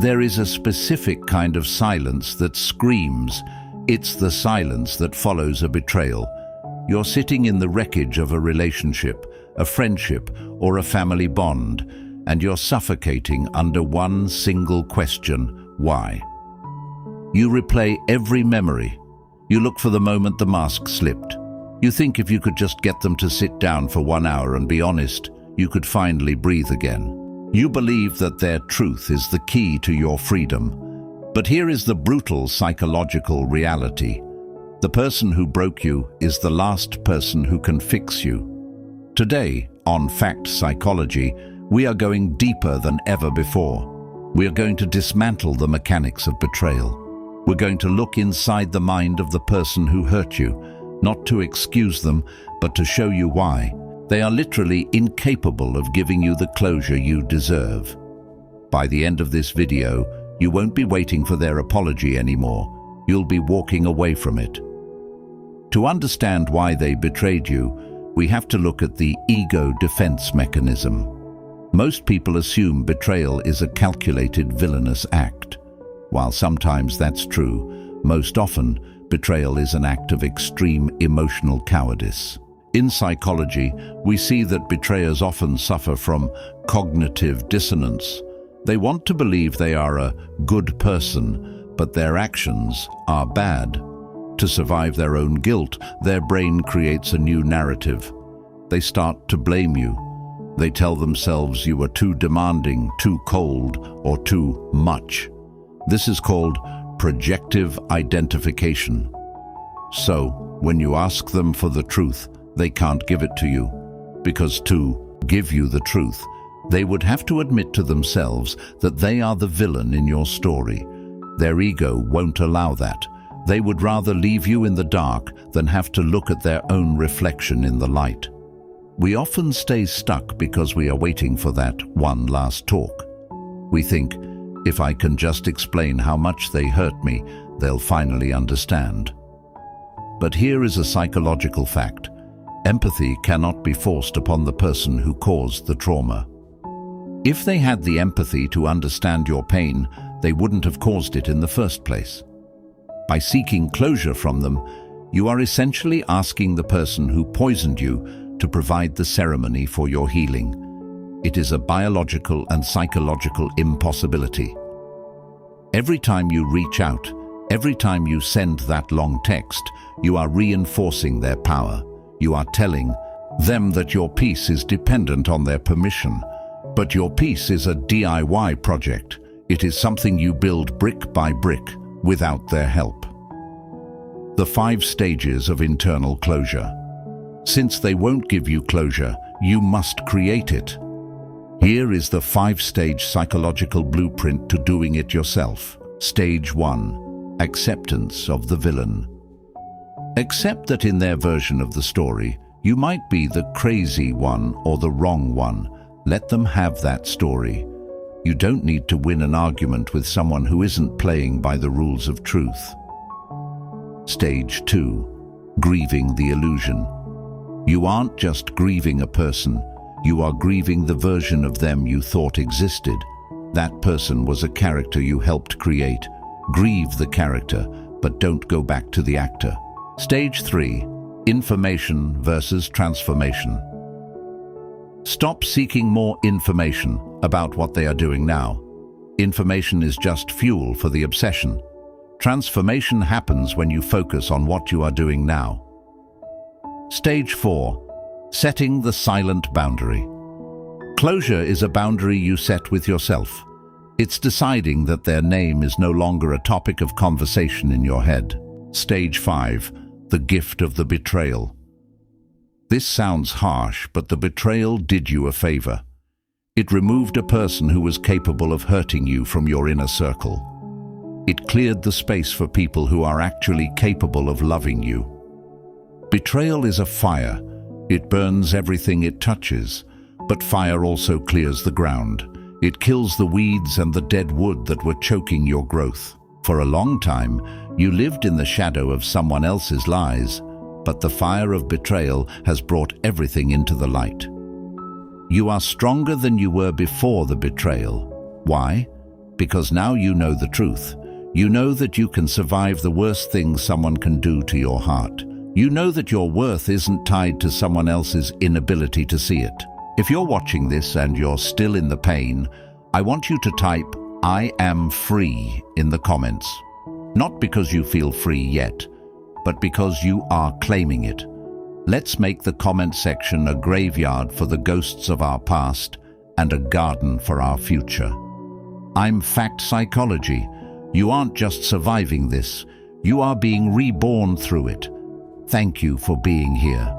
There is a specific kind of silence that screams. It's the silence that follows a betrayal. You're sitting in the wreckage of a relationship, a friendship, or a family bond, and you're suffocating under one single question: why? You replay every memory. You look for the moment the mask slipped. You think if you could just get them to sit down for 1 hour and be honest, you could finally breathe again. You believe that their truth is the key to your freedom. But here is the brutal psychological reality. The person who broke you is the last person who can fix you. Today, on Fact Psychology, we are going deeper than ever before. We are going to dismantle the mechanics of betrayal. We're going to look inside the mind of the person who hurt you, not to excuse them, but to show you why. They are literally incapable of giving you the closure you deserve. By the end of this video, you won't be waiting for their apology anymore. You'll be walking away from it. To understand why they betrayed you, we have to look at the ego defense mechanism. Most people assume betrayal is a calculated villainous act. While sometimes that's true, most often betrayal is an act of extreme emotional cowardice. In psychology, we see that betrayers often suffer from cognitive dissonance. They want to believe they are a good person, but their actions are bad. To survive their own guilt, their brain creates a new narrative. They start to blame you. They tell themselves you are too demanding, too cold, or too much. This is called projective identification. So, when you ask them for the truth, they can't give it to you, because to give you the truth, they would have to admit to themselves that they are the villain in your story. Their ego won't allow that. They would rather leave you in the dark than have to look at their own reflection in the light. We often stay stuck because we are waiting for that one last talk. We think, if I can just explain how much they hurt me, they'll finally understand. But here is a psychological fact. Empathy cannot be forced upon the person who caused the trauma. If they had the empathy to understand your pain, they wouldn't have caused it in the first place. By seeking closure from them, you are essentially asking the person who poisoned you to provide the ceremony for your healing. It is a biological and psychological impossibility. Every time you reach out, every time you send that long text, you are reinforcing their power. You are telling them that your peace is dependent on their permission. But your peace is a DIY project. It is something you build brick by brick without their help. The 5 stages of internal closure. Since they won't give you closure, you must create it. Here is the 5-stage psychological blueprint to doing it yourself. Stage 1. Acceptance of the villain. Accept that in their version of the story, you might be the crazy one or the wrong one. Let them have that story. You don't need to win an argument with someone who isn't playing by the rules of truth. Stage 2. Grieving the illusion. You aren't just grieving a person, you are grieving the version of them you thought existed. That person was a character you helped create. Grieve the character, but don't go back to the actor. Stage 3. Information versus transformation. Stop seeking more information about what they are doing now. Information is just fuel for the obsession. Transformation happens when you focus on what you are doing now. Stage 4. Setting the silent boundary. Closure is a boundary you set with yourself. It's deciding that their name is no longer a topic of conversation in your head. Stage 5. The gift of the betrayal. This sounds harsh, but the betrayal did you a favor. It removed a person who was capable of hurting you from your inner circle. It cleared the space for people who are actually capable of loving you. Betrayal is a fire. It burns everything it touches, but fire also clears the ground. It kills the weeds and the dead wood that were choking your growth. For a long time, you lived in the shadow of someone else's lies, but the fire of betrayal has brought everything into the light. You are stronger than you were before the betrayal. Why? Because now you know the truth. You know that you can survive the worst things someone can do to your heart. You know that your worth isn't tied to someone else's inability to see it. If you're watching this and you're still in the pain, I want you to type, "I am free" in the comments. Not because you feel free yet, but because you are claiming it. Let's make the comment section a graveyard for the ghosts of our past and a garden for our future. I'm Fact Psychology. You aren't just surviving this, you are being reborn through it. Thank you for being here.